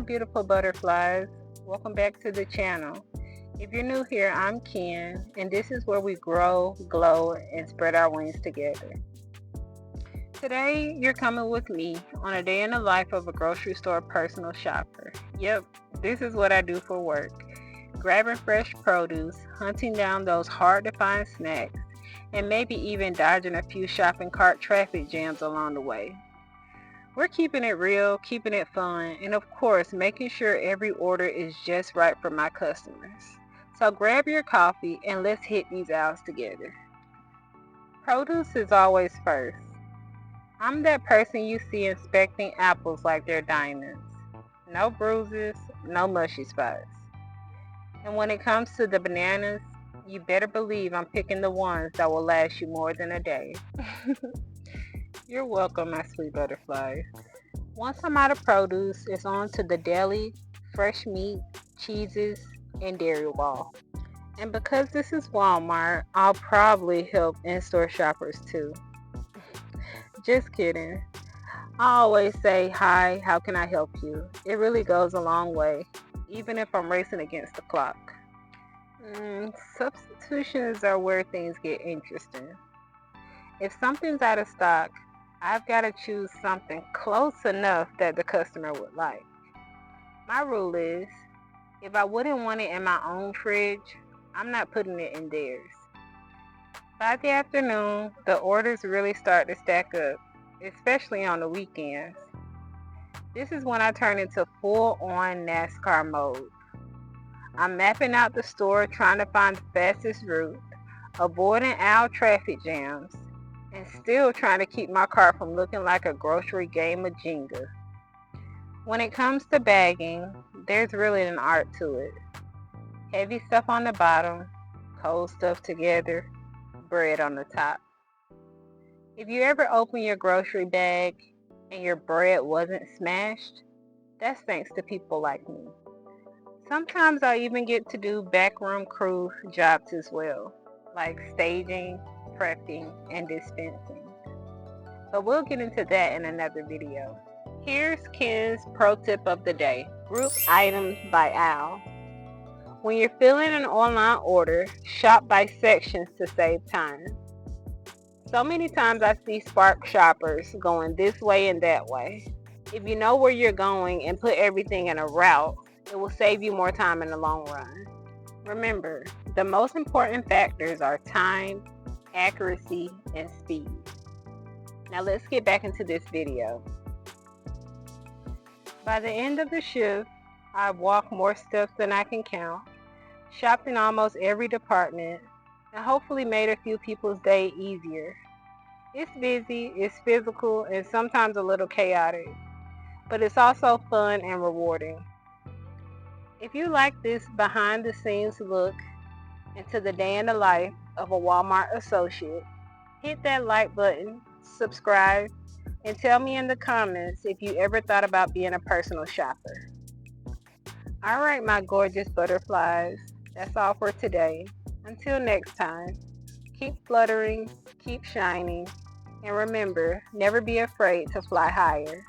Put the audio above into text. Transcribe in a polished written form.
beautiful butterflies. Welcome back to the channel. If you're new here, I'm Ken, and this is where we grow, glow, and spread our wings together. Today, you're coming with me on a day in the life of a grocery store personal shopper. Yep, this is what I do for work. Grabbing fresh produce, hunting down those hard-to-find snacks, and maybe even dodging a few shopping cart traffic jams along the way. We're keeping it real, keeping it fun, and of course, making sure every order is just right for my customers. So grab your coffee and let's hit these aisles together. Produce is always first. I'm that person you see inspecting apples like they're diamonds. No bruises, no mushy spots. And when it comes to the bananas, you better believe I'm picking the ones that will last you more than a day. You're welcome, my sweet butterflies. Once I'm out of produce, it's on to the deli, fresh meat, cheeses, and dairy wall. And because this is Walmart, I'll probably help in-store shoppers too. Just kidding. I always say, hi, how can I help you? It really goes a long way, even if I'm racing against the clock. Substitutions are where things get interesting. If something's out of stock, I've got to choose something close enough that the customer would like. My rule is, if I wouldn't want it in my own fridge, I'm not putting it in theirs. By the afternoon, the orders really start to stack up, especially on the weekends. This is when I turn into full-on NASCAR mode. I'm mapping out the store, trying to find the fastest route, avoiding aisle traffic jams, and still trying to keep my cart from looking like a grocery game of Jenga. When it comes to bagging, there's really an art to it. Heavy stuff on the bottom, cold stuff together, bread on the top. If you ever open your grocery bag and your bread wasn't smashed, that's thanks to people like me. Sometimes I even get to do backroom crew jobs as well, like staging, prepping, and dispensing. But we'll get into that in another video. Here's Ken's pro tip of the day. Group items by aisle. When you're filling an online order, shop by sections to save time. So many times I see spark shoppers going this way and that way. If you know where you're going and put everything in a route, it will save you more time in the long run. Remember, the most important factors are time, accuracy, and speed. Now let's get back into this video. By the end of the shift, I've walked more steps than I can count, shopped in almost every department, and hopefully made a few people's day easier. It's busy, it's physical, and sometimes a little chaotic, but it's also fun and rewarding. If you like this behind the scenes look into the day in the life of a Walmart associate, hit that like button, subscribe, and tell me in the comments if you ever thought about being a personal shopper. Alright, my gorgeous butterflies, that's all for today. Until next time, keep fluttering, keep shining, and remember, never be afraid to fly higher.